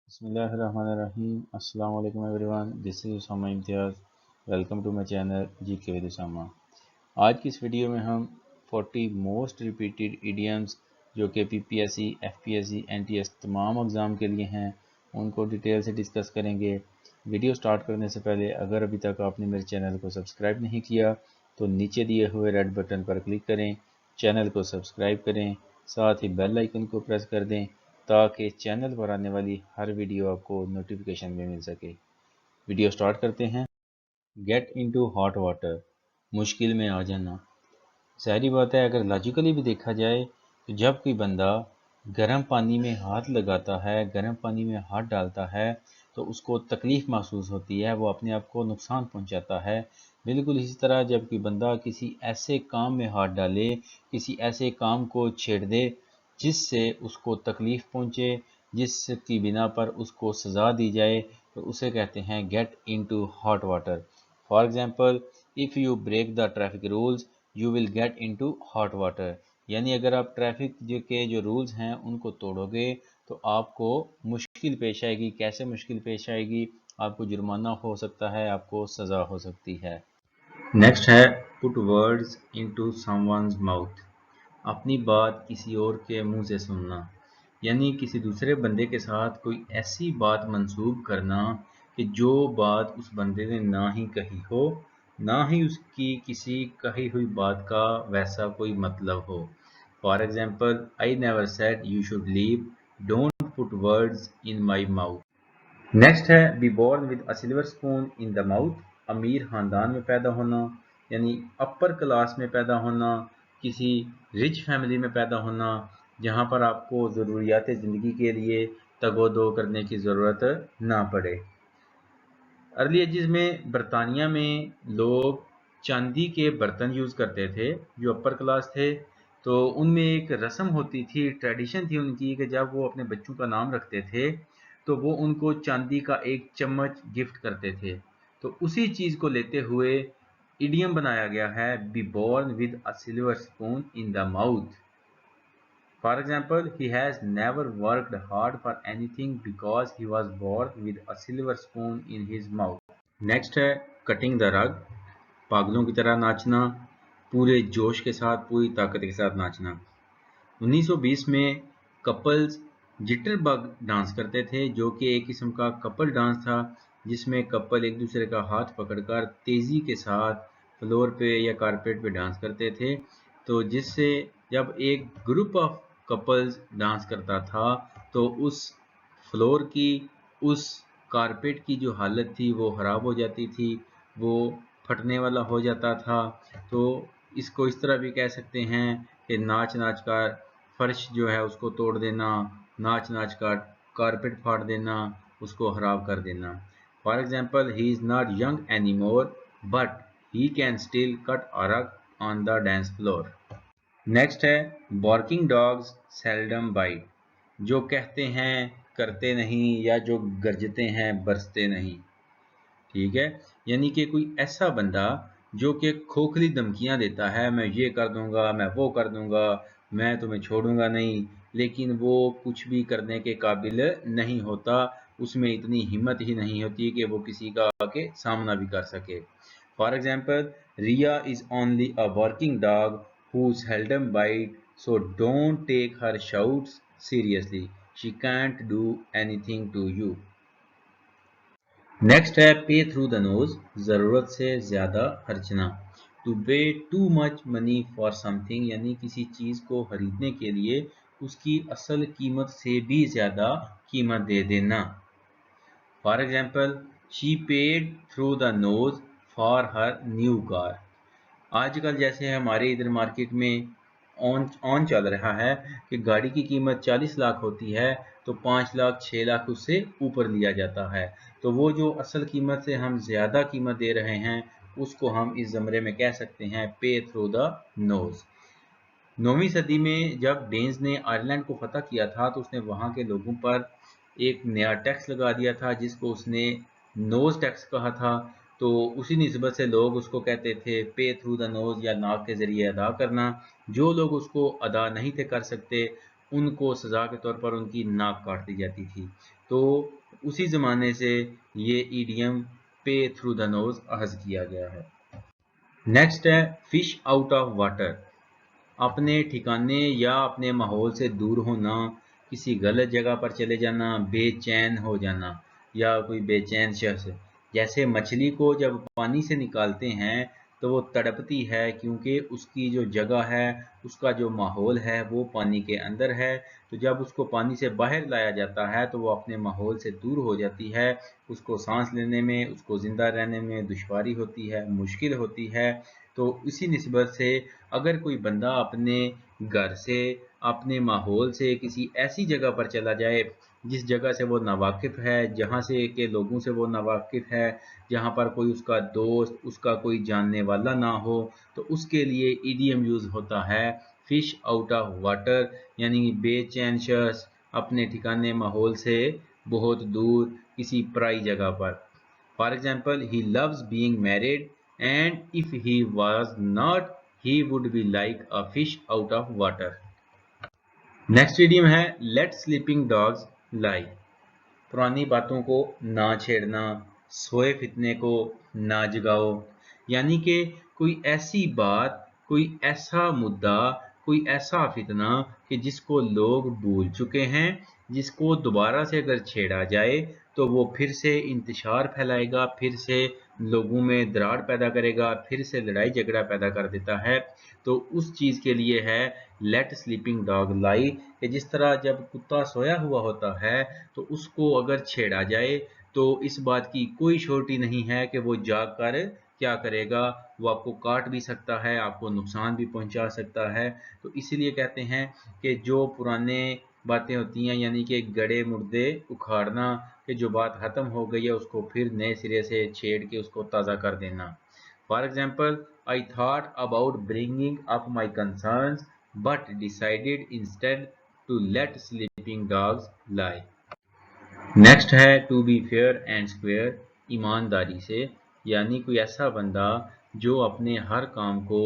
Bismillahirrahmanirrahim. Assalamu alaikum everyone. This is Usama Imtiaz. Welcome to my channel GK with Usama. आज की इस video में हम 40 most repeated idioms जो कि PPSC, FPSC, NTS तमाम एग्ज़ाम के लिए हैं उनको डिटेल से डिस्कस करेंगे। वीडियो स्टार्ट करने से पहले अगर अभी तक आपने मेरे चैनल को सब्सक्राइब नहीं किया तो नीचे दिए हुए रेड बटन पर क्लिक करें, चैनल को सब्सक्राइब करें, साथ ही बेल आइकन को प्रेस कर दें ताकि चैनल पर आने वाली हर वीडियो आपको नोटिफिकेशन में मिल सके। वीडियो स्टार्ट करते हैं। गेट इनटू हॉट वाटर, मुश्किल में आ जाना। सारी बात है, अगर लॉजिकली भी देखा जाए तो जब कोई बंदा गर्म पानी में हाथ लगाता है, गर्म पानी में हाथ डालता है तो उसको तकलीफ़ महसूस होती है, वो अपने आप को नुकसान पहुंचाता है। बिल्कुल इसी तरह जब कोई बंदा किसी ऐसे काम में हाथ डाले, किसी ऐसे काम को छेड़ दे जिससे उसको तकलीफ़ पहुंचे, जिसकी बिना पर उसको सज़ा दी जाए, तो उसे कहते हैं get into hot water. For example, if you break the traffic rules you will get into hot water. यानी अगर आप ट्रैफिक के जो रूल्स हैं उनको तोड़ोगे तो आपको मुश्किल पेश आएगी। कैसे मुश्किल पेश आएगी? आपको जुर्माना हो सकता है, आपको सज़ा हो सकती है। नेक्स्ट है put words into someone's mouth, अपनी बात किसी और के मुंह से सुनना। यानी किसी दूसरे बंदे के साथ कोई ऐसी बात मंसूब करना कि जो बात उस बंदे ने ना ही कही हो, ना ही उसकी किसी कही हुई बात का वैसा कोई मतलब हो। For example, I never said you should leave, don't put words in my mouth. Next है be born with a silver spoon in the mouth, अमीर ख़ानदान में पैदा होना, यानी अपर क्लास में पैदा होना, किसी रिच फैमिली में पैदा होना जहाँ पर आपको ज़रूरियात ज़िंदगी के लिए तगो-दो करने की ज़रूरत ना पड़े। अर्ली एजिज़ में बरतानिया में लोग चांदी के बर्तन यूज़ करते थे जो अपर क्लास थे, तो उनमें एक रस्म होती थी, ट्रेडिशन थी उनकी कि जब वो अपने बच्चों का नाम रखते थे तो वो उनको चांदी का एक चम्मच गिफ्ट करते थे। तो उसी चीज़ को लेते हुए इडियम बनाया गया है be born with a silver spoon in the mouth. For example, he has never worked hard for anything because he was born with a silver spoon in his mouth. Next है cutting the rug, पागलों की तरह नाचना, पूरे जोश के साथ, पूरी ताकत के साथ नाचना। 1920 में कपल्स जिटरबग डांस करते थे जो कि एक किस्म का कपल डांस था जिसमें कपल एक दूसरे का हाथ पकड़कर तेज़ी के साथ फ्लोर पे या कारपेट पे डांस करते थे। तो जिससे जब एक ग्रुप ऑफ कपल्स डांस करता था तो उस फ्लोर की, उस कारपेट की जो हालत थी वो ख़राब हो जाती थी, वो फटने वाला हो जाता था। तो इसको इस तरह भी कह सकते हैं कि नाच नाच कर फर्श जो है उसको तोड़ देना, नाच नाच कर कारपेट फाड़ देना, उसको खराब कर देना। For example, he is not young any more but he can still cut a rug on the dance floor. Next है बार्किंग डॉग्स सेल्डम बाइट, जो कहते हैं करते नहीं या जो गरजते हैं बरसते नहीं। ठीक है, यानी कि कोई ऐसा बंदा जो कि खोखली धमकियां देता है, मैं ये कर दूंगा, मैं वो कर दूंगा, मैं तुम्हें छोड़ूंगा नहीं, लेकिन वो कुछ भी करने के काबिल नहीं होता, उसमें इतनी हिम्मत ही नहीं होती कि वो किसी का आके सामना भी कर सके। For example, Riya is only a barking dog who seldom bite, so don't take her shouts seriously, she can't do anything to you. Next है पे थ्रू द नोज, ज़रूरत से ज़्यादा खर्चना। टू पे too much money for something, यानी किसी चीज़ को खरीदने के लिए उसकी असल कीमत से भी ज़्यादा कीमत दे देना। For example, she paid through the nose for her new car. आजकल जैसे हमारे इधर मार्केट में ऑन चल रहा है कि गाड़ी की कीमत 40 लाख होती है तो 5 लाख 6 लाख उससे ऊपर लिया जाता है। तो वो जो असल कीमत से हम ज़्यादा कीमत दे रहे हैं उसको हम इस ज़मरे में कह सकते हैं पे थ्रू द नोज़। 9वीं सदी में जब डेन्स ने आयरलैंड को फतह किया था तो उसने वहाँ के लोगों पर एक नया टैक्स लगा दिया था जिसको उसने नोज़ टैक्स कहा था। तो उसी निस्बत से लोग उसको कहते थे पे थ्रू द नोज़, या नाक के ज़रिए अदा करना। जो लोग उसको अदा नहीं थे कर सकते उनको सज़ा के तौर पर उनकी नाक काट दी जाती थी। تو उसी ज़माने से ये ईडियम पे थ्रू द नोज अखज़ किया गया है। नेक्स्ट है फिश आउट ऑफ वाटर। अपने ठिकाने या अपने माहौल से दूर होना, किसी गलत जगह पर चले जाना, बेचैन हो जाना या कोई बेचैन शख्स। जैसे मछली को जब पानी से निकालते हैं तो वो तड़पती है क्योंकि उसकी जो जगह है, उसका जो माहौल है वो पानी के अंदर है। तो जब उसको पानी से बाहर लाया जाता है तो वो अपने माहौल से दूर हो जाती है, उसको सांस लेने में, उसको ज़िंदा रहने में दुश्वारी होती है, मुश्किल होती है। तो इसी निस्बत से अगर कोई बंदा अपने घर से, अपने माहौल से किसी ऐसी जगह पर चला जाए जिस जगह से वो नावाकिफ़ है, जहाँ से के लोगों से वो नावाकिफ़ है, जहाँ पर कोई उसका दोस्त, उसका कोई जानने वाला ना हो, तो उसके लिए ईडीएम यूज़ होता है फिश आउट ऑफ वाटर, यानी बेचैन शख्स अपने ठिकाने माहौल से बहुत दूर किसी पराई जगह पर। For example, he loves being married and if he was not, he would be like a fish out of water. Next idiom है let sleeping dogs lie। पुरानी बातों को ना छेड़ना, सोए फितने को ना जगाओ, यानी कि कोई ऐसी बात, कोई ऐसा मुद्दा, कोई ऐसा फितना कि जिसको लोग भूल चुके हैं, जिसको दोबारा से अगर छेड़ा जाए तो वो फिर से इंतशार फैलाएगा, फिर से लोगों में दरार पैदा करेगा, फिर से लड़ाई झगड़ा पैदा कर देता है। तो उस चीज़ के लिए है लेट स्लीपिंग डॉग लाई, कि जिस तरह जब कुत्ता सोया हुआ होता है तो उसको अगर छेड़ा जाए तो इस बात की कोई श्योरिटी नहीं है कि वो जाग कर क्या करेगा, वो आपको काट भी सकता है, आपको नुकसान भी पहुंचा सकता है। तो इसीलिए कहते हैं कि जो पुराने बातें होती हैं, यानी कि गड़े मुर्दे उखाड़ना, कि जो बात ख़त्म हो गई है उसको फिर नए सिरे से छेड़ के उसको ताज़ा कर देना। For example, I thought about bringing up my concerns but decided instead to let sleeping dogs lie. Next है to be fair and square, ईमानदारी से, यानी कोई ऐसा बंदा जो अपने हर काम को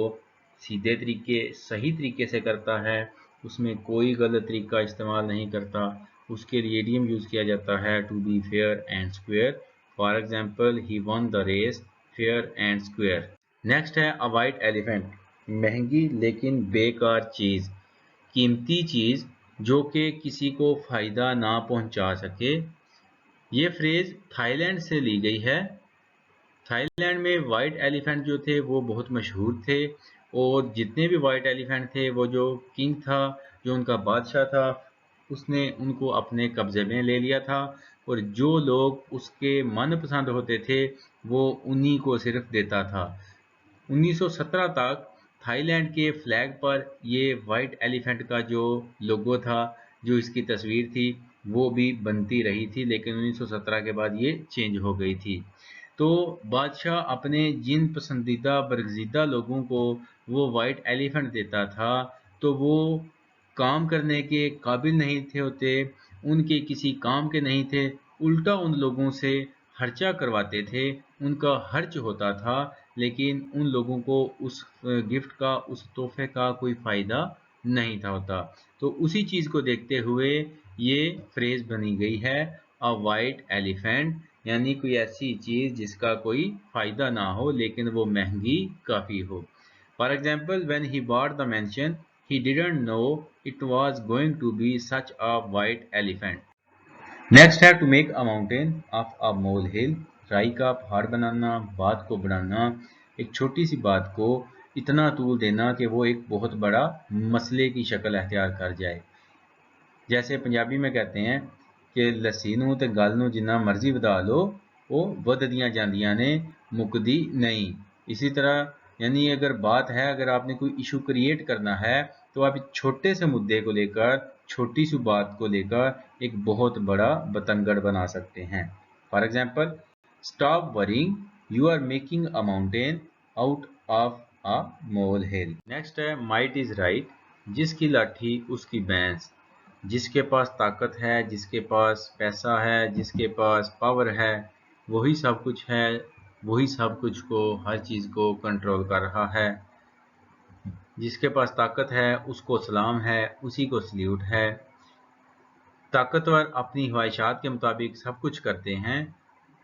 सीधे तरीके, सही तरीके से करता है, उसमें कोई गलत तरीका इस्तेमाल नहीं करता, उसके लिए इडियम यूज़ किया जाता है to be fair and square. For example, he won the race fair and square. Next है अ वाइट एलिफेंट, महंगी लेकिन बेकार चीज़, कीमती चीज़ जो कि किसी को फ़ायदा ना पहुंचा सके। ये फ्रेज़ थाईलैंड से ली गई है। थाईलैंड में वाइट एलिफेंट जो थे वो बहुत मशहूर थे, और जितने भी वाइट एलिफेंट थे, वो जो किंग था, जो उनका बादशाह था, उसने उनको अपने कब्ज़े में ले लिया था, और जो लोग उसके मनपसंद होते थे वो उन्हीं को सिर्फ देता था। 1917 तक थाईलैंड के फ्लैग पर ये वाइट एलिफेंट का जो लोगो था, जो इसकी तस्वीर थी, वो भी बनती रही थी, लेकिन 1917 के बाद ये चेंज हो गई थी। तो बादशाह अपने जिन पसंदीदा बरगज़ीदा लोगों को वो वाइट एलिफेंट देता था, तो वो काम करने के काबिल नहीं थे होते, उनके किसी काम के नहीं थे, उल्टा उन लोगों से खर्चा करवाते थे, उनका खर्च होता था, लेकिन उन लोगों को उस गिफ्ट का, उस तोहफे का कोई फ़ायदा नहीं था होता। तो उसी चीज़ को देखते हुए ये फ्रेज़ बनी गई है अ वाइट एलिफेंट, यानी कोई ऐसी चीज़ जिसका कोई फ़ायदा ना हो लेकिन वो महंगी काफ़ी हो। For example, when he bought the mention he didn't know it was going to be such a white elephant. Next है to make a mountain of a molehill, राई का पहाड़ बनाना, बात को बढ़ाना, एक छोटी सी बात को इतना तूल देना कि वो एक बहुत बड़ा मसले की शक्ल अख्तियार कर जाए। जैसे पंजाबी में कहते हैं कि लस्सी नूं ते गल नूं जिन्ना मर्जी वधा लो, वो वधदियां जांदियां ने, मुकदी नहीं। इसी तरह यानी अगर बात है, अगर आपने कोई इशू क्रिएट करना है तो आप एक छोटे से मुद्दे को लेकर, छोटी सी बात को लेकर एक बहुत बड़ा बतंगड़ बना सकते हैं। For example, stop worrying, you are making a mountain out of a molehill. Next है माइट इज राइट, जिसकी लाठी उसकी भैंस, जिसके पास ताकत है, जिसके पास पैसा है, जिसके पास पावर है, वही सब कुछ है, वही सब कुछ को, हर चीज़ को कंट्रोल कर रहा है। जिसके पास ताकत है उसको सलाम है, उसी को सल्यूट है। ताकतवर अपनी ख्वाहिशात के मुताबिक सब कुछ करते हैं,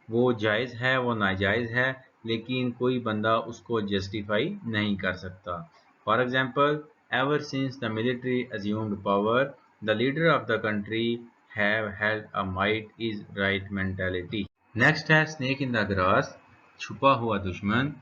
वो जायज़ है, वो नाजायज़ है, लेकिन कोई बंदा उसको जस्टिफाई नहीं कर सकता। For example, ever since the military assumed power, the leader of the country have held a might is right mentality। Next है स्नेक इन द ग्रास, छुपा हुआ दुश्मन।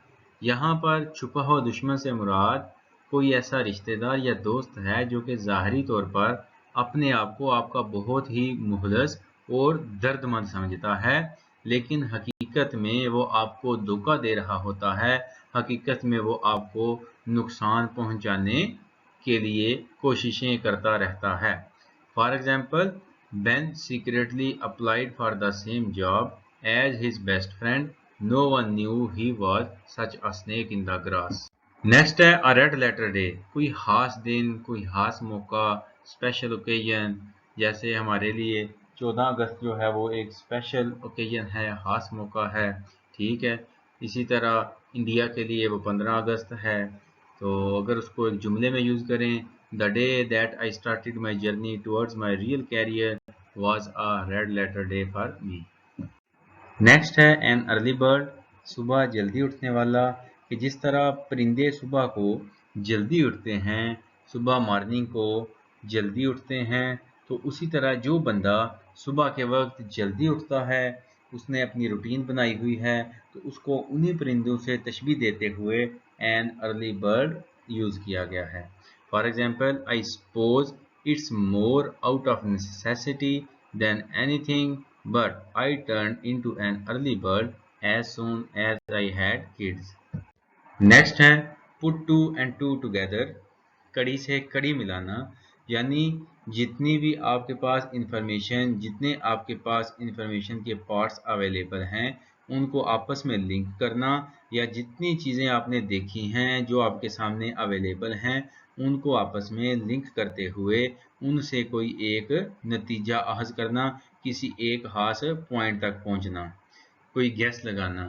यहाँ पर छुपा हुआ दुश्मन से मुराद कोई ऐसा रिश्तेदार या दोस्त है जो कि ज़ाहरी तौर पर अपने आप को आपका बहुत ही मुखलस और दर्दमंद समझता है, लेकिन हकीकत में वो आपको धोखा दे रहा होता है, हकीकत में वो आपको नुकसान पहुंचाने के लिए कोशिशें करता रहता है। For example, Ben secretly applied for the same job as his best friend. No one knew he was such a snake in the grass। Next है अ रेड लेटर डे, कोई खास दिन, कोई खास मौका, स्पेशल ओकेजन। जैसे हमारे लिए 14 अगस्त जो है वो एक स्पेशल ओकेजन है, खास मौका है, ठीक है। इसी तरह इंडिया के लिए वो 15 अगस्त है। तो अगर उसको एक जुमले में यूज़ करें, the day that I started my journey towards my real career was a red letter day for me. Next है एन अर्ली बर्ड, सुबह जल्दी उठने वाला, कि जिस तरह परिंदे सुबह को जल्दी उठते हैं, सुबह मॉर्निंग को जल्दी उठते हैं, तो उसी तरह जो बंदा सुबह के वक्त जल्दी उठता है, उसने अपनी रूटीन बनाई हुई है, तो उसको उन्हीं परिंदों से तशबीह देते हुए एन अर्ली बर्ड यूज़ किया गया है। For example, I suppose it's more out of necessity than anything, but I turned into an early bird as soon as I had kids। Next है put two and two together, कड़ी से कड़ी मिलाना, यानी जितनी भी आपके पास इंफॉर्मेशन, जितने आपके पास इंफॉर्मेशन के पार्ट्स अवेलेबल हैं, उनको आपस में लिंक करना, या जितनी चीज़ें आपने देखी हैं जो आपके सामने अवेलेबल हैं, उनको आपस में लिंक करते हुए उनसे कोई एक नतीजा अखज़ करना, किसी एक खास पॉइंट तक पहुंचना, कोई गैस लगाना।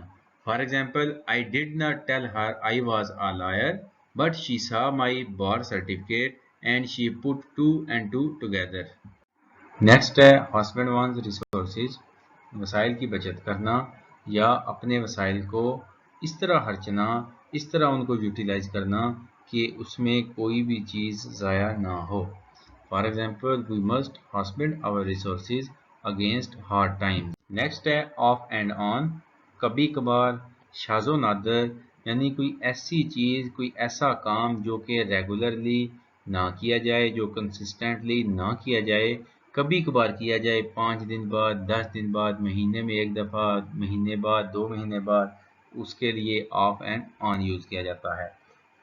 For example, I did not tell her I was a liar, but she saw my bar certificate and she put two and two together. Next है हस्बैंड वंस रिसोर्सेज, वसाइल की बचत करना, या अपने वसाइल को इस तरह खर्चना, इस तरह उनको यूटिलाइज करना कि उसमें कोई भी चीज़ ज़ाया ना हो। For example, we must husband our resources against hard times. Next है ऑफ एंड ऑन, कभी कभार, शाज़ो नादर, यानी कोई ऐसी चीज़, कोई ऐसा काम जो कि रेगुलरली ना किया जाए, जो कंसिस्टेंटली ना किया जाए, कभी कभार किया जाए, 5 दिन बाद, 10 दिन बाद, महीने में एक दफ़ा, महीने बाद, 2 महीने बाद, उसके लिए ऑफ एंड ऑन यूज़ किया जाता है।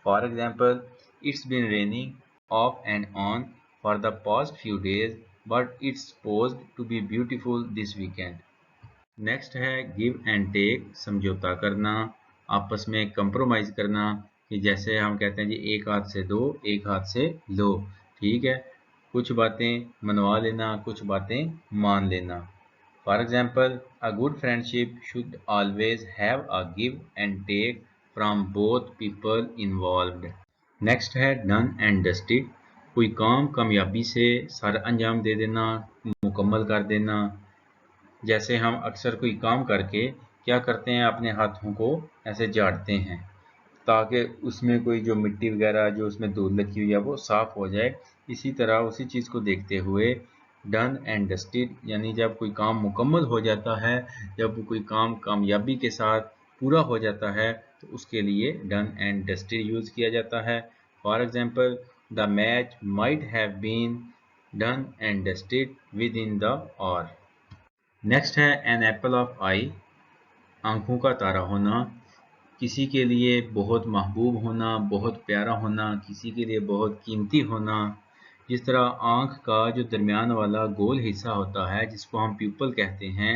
For example, it's been raining off and on for the past few days, but it's supposed to be beautiful this weekend. Next है गिव एंड टेक, समझौता करना, आपस में कंप्रोमाइज़ करना, कि जैसे हम कहते हैं जी एक हाथ से दो, एक हाथ से लो, ठीक है। कुछ बातें मनवा लेना, कुछ बातें मान लेना। For example, a good friendship should always have a give and take from both people involved. Next है डन एंड डस्टेड, कोई काम कामयाबी से सर अंजाम दे देना, मुकम्मल कर देना। जैसे हम अक्सर कोई काम करके क्या करते हैं, अपने हाथों को ऐसे झाड़ते हैं ताकि उसमें कोई जो मिट्टी वगैरह जो उसमें धूल लगी हुई है वो साफ़ हो जाए। इसी तरह उसी चीज़ को देखते हुए डन एंड डस्टेड, यानी जब कोई काम मुकम्मल हो जाता है, जब कोई काम कामयाबी के साथ पूरा हो जाता है, तो उसके लिए डन एंड डस्टेड यूज़ किया जाता है। For example, the match might have been done and dusted within the hour. Next है एन एप्पल ऑफ आई, आंखों का तारा होना, किसी के लिए बहुत महबूब होना, बहुत प्यारा होना, किसी के लिए बहुत कीमती होना। जिस तरह आँख का जो दरमियान वाला गोल हिस्सा होता है, जिसको हम प्यूपल कहते हैं,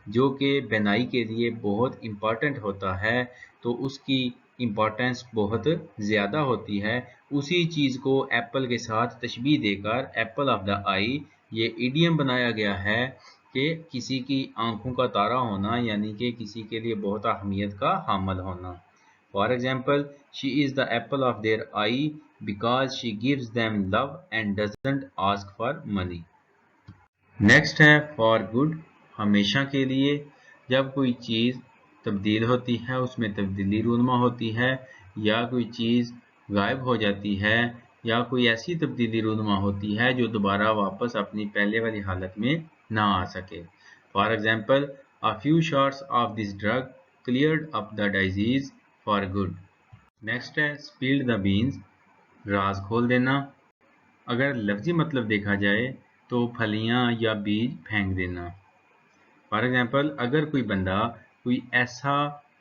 जो कि बिनाई के लिए बहुत इम्पॉर्टेंट होता है, तो उसकी इम्पॉर्टेंस बहुत ज़्यादा होती है। उसी चीज़ को एप्पल के साथ तशबीह देकर एप्पल ऑफ द आई, ये इडियम बनाया गया है कि किसी की आंखों का तारा होना, यानी कि किसी के लिए बहुत अहमियत का हामिल होना। For example, she is the apple of their eye because she gives them love and doesn't ask for money. Next ہے فار گڈ، ہمیشہ کے لیے. جب کوئی چیز تبدیل ہوتی ہے، اس میں تبدیلی رونما ہوتی ہے، یا کوئی چیز غائب ہو جاتی ہے، یا کوئی ایسی تبدیلی رونما ہوتی ہے جو دوبارہ واپس اپنی پہلے والی حالت میں نہ آ سکے. For example a few shots of this drug cleared up the disease for good. Next ہے spilled the beans، راز کھول دینا. اگر لفظی مطلب دیکھا جائے تو پھلیاں یا بیج پھینک دینا. فار ایگزامپل اگر کوئی بندہ کوئی ایسا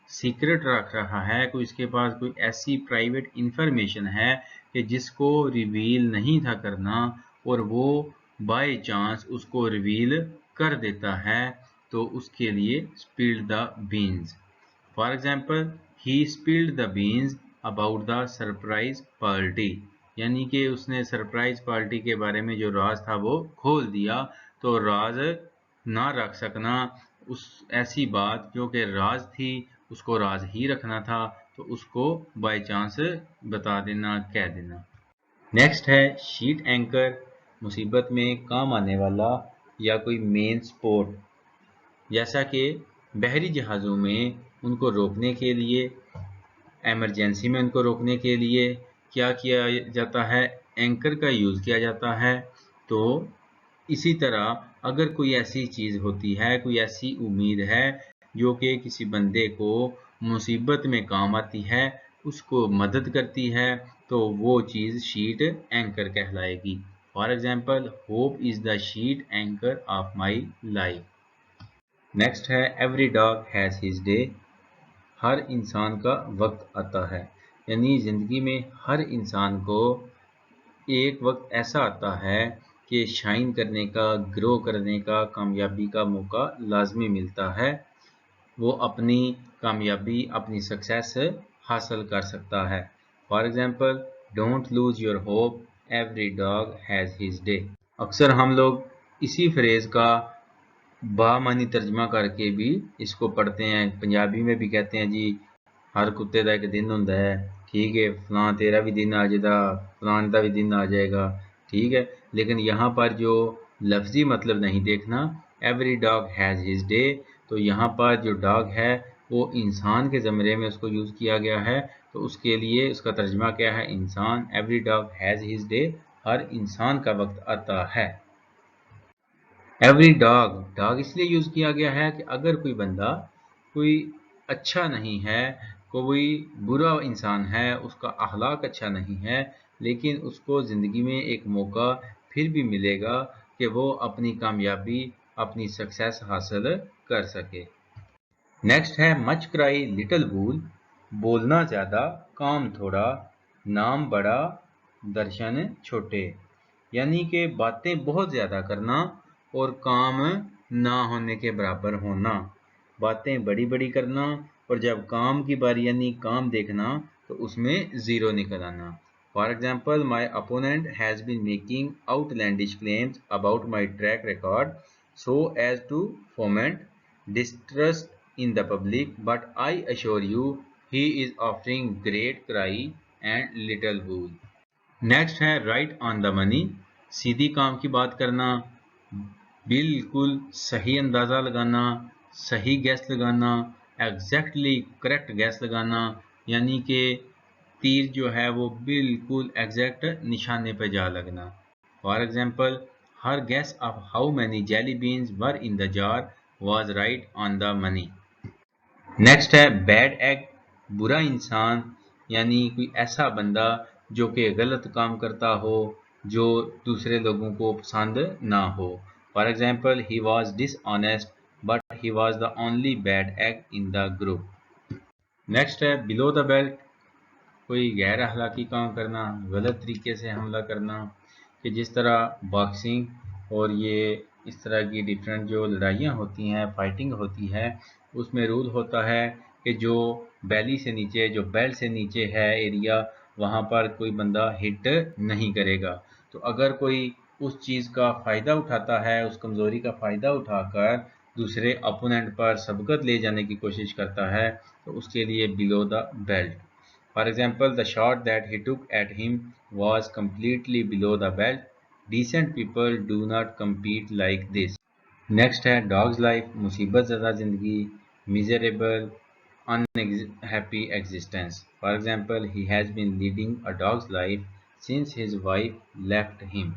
سیکرٹ رکھ رہا ہے، کوئی اس کے پاس کوئی ایسی پرائیویٹ انفارمیشن ہے کہ جس کو ریویل نہیں تھا کرنا، اور وہ بائی چانس اس کو ریویل کر دیتا ہے، تو اس کے لیے spilled the beans. For example he spilled the beans about the surprise party، یعنی کہ اس نے سرپرائز پارٹی کے بارے میں جو راز تھا وہ کھول دیا. تو راز نہ رکھ سکنا، اس ایسی بات جو کہ راز تھی اس کو راز ہی رکھنا تھا، تو اس کو بائی چانس بتا دینا، کہہ دینا. نیکسٹ ہے شیٹ اینکر، مصیبت میں کام آنے والا یا کوئی مین سپورٹ. جیسا کہ بحری جہازوں میں ان کو روکنے کے لیے، ایمرجنسی میں ان کو روکنے کے لیے کیا کیا جاتا ہے، اینکر کا یوز کیا جاتا ہے. تو اسی طرح اگر کوئی ایسی چیز ہوتی ہے، کوئی ایسی امید ہے جو کہ کسی بندے کو مصیبت میں کام آتی ہے، اس کو مدد کرتی ہے، تو وہ چیز شیٹ اینکر کہلائے گی. For example hope is the sheet anchor of my life. Next ہے every dog has his day, ہر انسان کا وقت آتا ہے. یعنی زندگی میں ہر انسان کو ایک وقت ایسا آتا ہے کہ شائن کرنے کا، گرو کرنے کا، کامیابی کا موقع لازمی ملتا ہے. وہ اپنی کامیابی، اپنی سکسیس حاصل کر سکتا ہے. For example don't lose your hope, every dog has his day. اکثر ہم لوگ اسی فریز کا بامعنی ترجمہ کر کے بھی اس کو پڑھتے ہیں. پنجابی میں بھی کہتے ہیں جی ہر کتے دا ایک دن ہوندا ہے، ٹھیک ہے، فلاں تیرا بھی دن آ جائے گا، فلاں دا بھی دن آ جائے گا، ٹھیک ہے. لیکن یہاں پر جو لفظی مطلب نہیں دیکھنا، every dog has his day, تو یہاں پر جو ڈاگ ہے وہ انسان کے زمرے میں اس کو یوز کیا گیا ہے. تو اس کے لیے اس کا ترجمہ کیا ہے، انسان. Every dog has his day, ہر انسان کا وقت آتا ہے. ایوری ڈاگ، ڈاگ اس لیے یوز کیا گیا ہے کہ اگر کوئی بندہ کوئی اچھا نہیں ہے، کوئی برا انسان ہے، اس کا اخلاق اچھا نہیں ہے، لیکن اس کو زندگی میں ایک موقع پھر بھی ملے گا کہ وہ اپنی کامیابی، اپنی سکسیس حاصل کر سکے. نیکسٹ ہے مچ کرائی لٹل وول، بولنا زیادہ کام تھوڑا، نام بڑا درشن چھوٹے. یعنی کہ باتیں بہت زیادہ کرنا اور کام نہ ہونے کے برابر ہونا. باتیں بڑی بڑی کرنا اور جب کام کی باری یعنی کام دیکھنا تو اس میں زیرو نکل آنا. For example my opponent has been making outlandish claims about my track record so as to foment distrust in the public, but I assure you he is offering great cry and little wool. Next ہے right on the منی، سیدھی کام کی بات کرنا، بالکل صحیح اندازہ لگانا، صحیح گیس لگانا، ایگزیکٹلی کریکٹ گیس لگانا. یعنی کہ تیر جو ہے وہ بالکل ایگزیکٹ نشانے پہ جا لگنا. For example her guess of how many jelly beans were in the jar was right on the money. Next ہے بیڈ ایگ، برا انسان، یعنی کوئی ایسا بندہ جو کہ غلط کام کرتا ہو، جو دوسرے لوگوں کو پسند نہ ہو. For example he was dishonest but he was the only bad egg in the group. Next ہے بلو دا بیلٹ، کوئی غیر اخلاقی کام کرنا، غلط طریقے سے حملہ کرنا. کہ جس طرح باکسنگ اور یہ اس طرح کی ڈیفرنٹ جو لڑائیاں ہوتی ہیں، فائٹنگ ہوتی ہے، اس میں رول ہوتا ہے کہ جو بیلی سے نیچے، جو بیلٹ سے نیچے ہے ایریا، وہاں پر کوئی بندہ ہٹ نہیں کرے گا. تو اگر کوئی اس چیز کا فائدہ اٹھاتا ہے، اس کمزوری کا فائدہ اٹھا کر دوسرے اپوننٹ پر سبقت لے جانے کی کوشش کرتا ہے، تو اس کے لیے بلو دا belt. For example, the shot that he took at him was completely below the belt. Decent people do not compete like this. Next ہے dog's life, مصیبت زدہ زندگی, miserable, unhappy existence. For example, he has been leading a dog's life since his wife left him.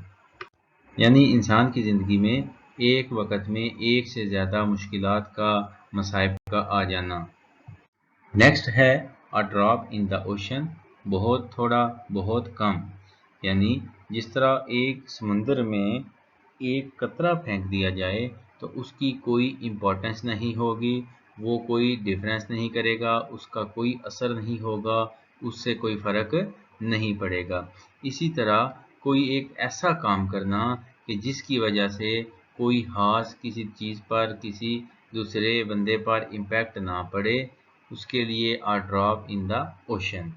یعنی انسان کی زندگی میں ایک وقت میں ایک سے زیادہ مشکلات کا مصائب کا آ جانا. نیکسٹ ہے a drop in the ocean, بہت تھوڑا بہت کم. یعنی جس طرح ایک سمندر میں ایک قطرہ پھینک دیا جائے تو اس کی کوئی امپورٹنس نہیں ہوگی، وہ کوئی ڈیفرنس نہیں کرے گا، اس کا کوئی اثر نہیں ہوگا، اس سے کوئی فرق نہیں پڑے گا. اسی طرح کوئی ایک ایسا کام کرنا کہ جس کی وجہ سے کوئی خاص کسی چیز پر کسی دوسرے بندے پر امپیکٹ نہ پڑے، اس کے لیے a drop in the ocean.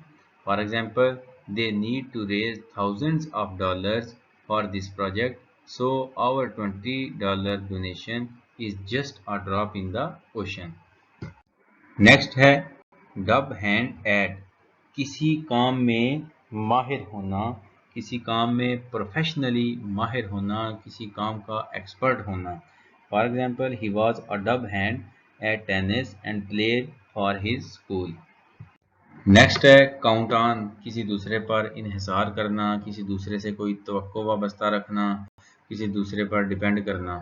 For example, they need to raise thousands of dollars for this project, so our $20 donation is just a drop in the ocean. Next ہے dub hand at, کسی کام میں ماہر ہونا، کسی کام میں professionally ماہر ہونا، کسی کام کا ایکسپرٹ ہونا. For example, he was a dub hand at tennis and played for his school. Next ہے کاؤنٹ آن، کسی دوسرے پر انحصار کرنا، کسی دوسرے سے کوئی توقع وابستہ رکھنا، کسی دوسرے پر ڈیپینڈ کرنا.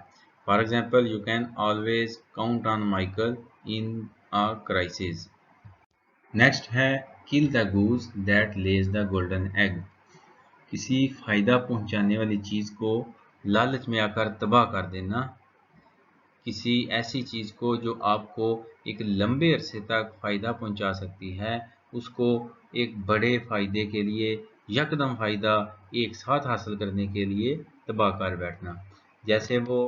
For example you can always count on Michael in a crisis. Next ہے kill the goose that lays the golden egg, کسی فائدہ پہنچانے والی چیز کو لالچ میں آ کر تباہ کر دینا، کسی ایسی چیز کو جو آپ کو ایک لمبے عرصے تک فائدہ پہنچا سکتی ہے، اس کو ایک بڑے فائدے کے لیے یکدم فائدہ ایک ساتھ حاصل کرنے کے لیے تباہ کر بیٹھنا. جیسے وہ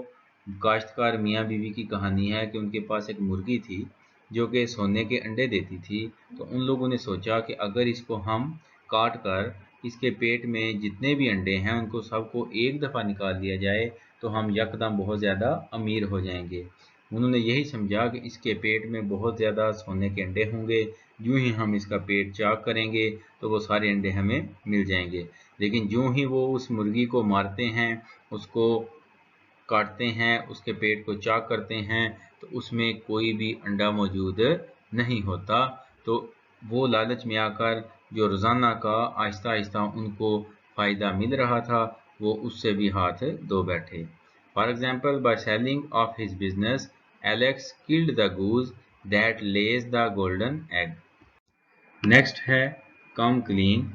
کاشتکار میاں بیوی کی کہانی ہے کہ ان کے پاس ایک مرغی تھی جو کہ سونے کے انڈے دیتی تھی. تو ان لوگوں نے سوچا کہ اگر اس کو ہم کاٹ کر اس کے پیٹ میں جتنے بھی انڈے ہیں ان کو سب کو ایک دفعہ نکال دیا جائے تو ہم یکدم بہت زیادہ امیر ہو جائیں گے. انہوں نے یہی سمجھا کہ اس کے پیٹ میں بہت زیادہ سونے کے انڈے ہوں گے، جو ہی ہم اس کا پیٹ چاک کریں گے تو وہ سارے انڈے ہمیں مل جائیں گے. لیکن جو ہی وہ اس مرغی کو مارتے ہیں، اس کو کاٹتے ہیں، اس کے پیٹ کو چاک کرتے ہیں تو اس میں کوئی بھی انڈا موجود نہیں ہوتا. تو وہ لالچ میں آ کر جو روزانہ کا آہستہ آہستہ ان کو فائدہ مل رہا تھا وہ اس سے بھی ہاتھ دھو بیٹھے. For example, by selling off his business, Alex killed the goose that lays the golden egg. Next ہے come clean,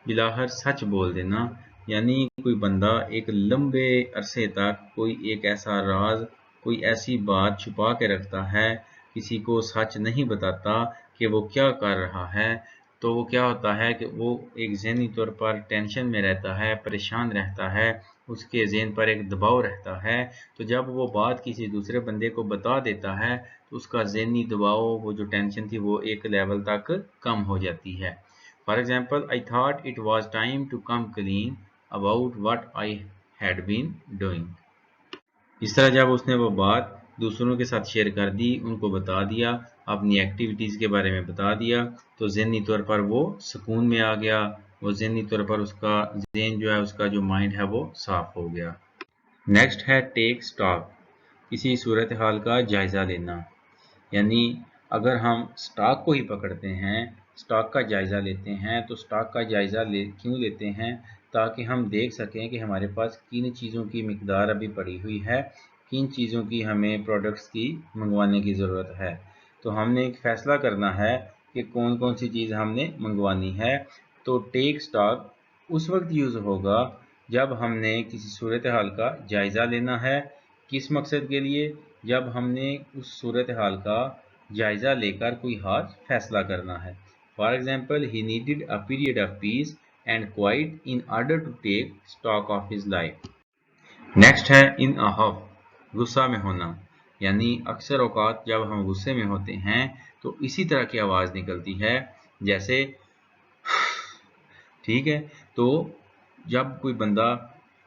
بلاخر سچ بول دینا. یعنی کوئی بندہ ایک لمبے عرصے تک کوئی ایک ایسا راز، کوئی ایسی بات چھپا کے رکھتا ہے، کسی کو سچ نہیں بتاتا کہ وہ کیا کر رہا ہے، تو وہ کیا ہوتا ہے کہ وہ ایک ذہنی طور پر ٹینشن میں رہتا ہے، پریشان رہتا ہے، اس کے ذہن پر ایک دباؤ رہتا ہے. تو جب وہ بات کسی دوسرے بندے کو بتا دیتا ہے تو اس کا ذہنی دباؤ، وہ جو ٹینشن تھی وہ ایک لیول تک کم ہو جاتی ہے. For example, I thought it was time to come clean about what I had been doing. اس طرح جب اس نے وہ بات دوسروں کے ساتھ شیئر کر دی، ان کو بتا دیا، اپنی ایکٹیویٹیز کے بارے میں بتا دیا، تو ذہنی طور پر وہ سکون میں آ گیا، وہ ذہنی طور پر اس کا ذہن جو ہے، اس کا جو مائنڈ ہے وہ صاف ہو گیا. نیکسٹ ہے ٹیک سٹاک، کسی صورتحال کا جائزہ لینا. یعنی اگر ہم سٹاک کو ہی پکڑتے ہیں، سٹاک کا جائزہ لیتے ہیں، تو سٹاک کا جائزہ کیوں لیتے ہیں؟ تاکہ ہم دیکھ سکیں کہ ہمارے پاس کن چیزوں کی مقدار ابھی پڑی ہوئی ہے، کن چیزوں کی ہمیں پروڈکٹس کی منگوانے کی ضرورت ہے. تو ہم نے ایک فیصلہ کرنا ہے کہ کون کون سی چیز ہم نے منگوانی ہے. تو ٹیک سٹاک اس وقت یوز ہوگا جب ہم نے کسی صورتحال کا جائزہ لینا ہے. کس مقصد کے لیے؟ جب ہم نے اس صورتحال کا جائزہ لے کر کوئی خاص فیصلہ کرنا ہے. For example, he needed a period of peace and quiet in order to take stock of his life. Next ہے in a huff، غصہ میں ہونا. یعنی اکثر اوقات جب ہم غصے میں ہوتے ہیں تو اسی طرح کی آواز نکلتی ہے جیسے ٹھیک ہے. تو جب کوئی بندہ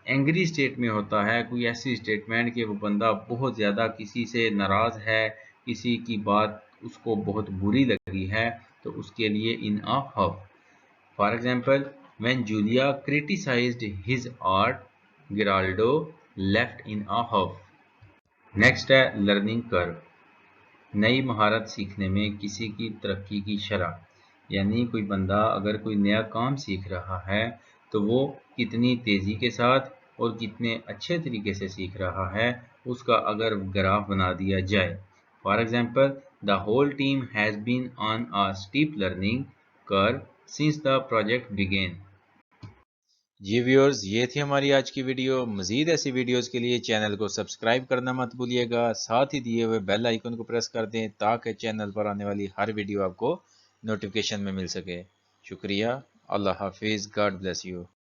اینگری سٹیٹ میں ہوتا ہے، کوئی ایسی سٹیٹمنٹ کہ وہ بندہ بہت زیادہ کسی سے ناراض ہے، کسی کی بات اس کو بہت بری لگی ہے، تو اس کے لیے in a huff. For example, when Julia criticized his art, Giraldo left in a huff. Next है लर्निंग कर्व, नई महारत सीखने में किसी की तरक्की की शरह, यानी कोई बंदा अगर कोई नया काम सीख रहा है तो वो कितनी तेज़ी के साथ और कितने अच्छे तरीके से सीख रहा है, उसका अगर ग्राफ बना दिया जाए। For example, the whole team has been on a steep learning curve since the project began. जी व्यूअर्स, ये थी हमारी आज की वीडियो। मज़ीद ऐसी वीडियोस के लिए चैनल को सब्सक्राइब करना मत भूलिएगा, साथ ही दिए हुए बेल आइकन को प्रेस कर दें ताकि चैनल पर आने वाली हर वीडियो आपको नोटिफिकेशन में मिल सके। शुक्रिया। अल्लाह हाफिज़। God bless you.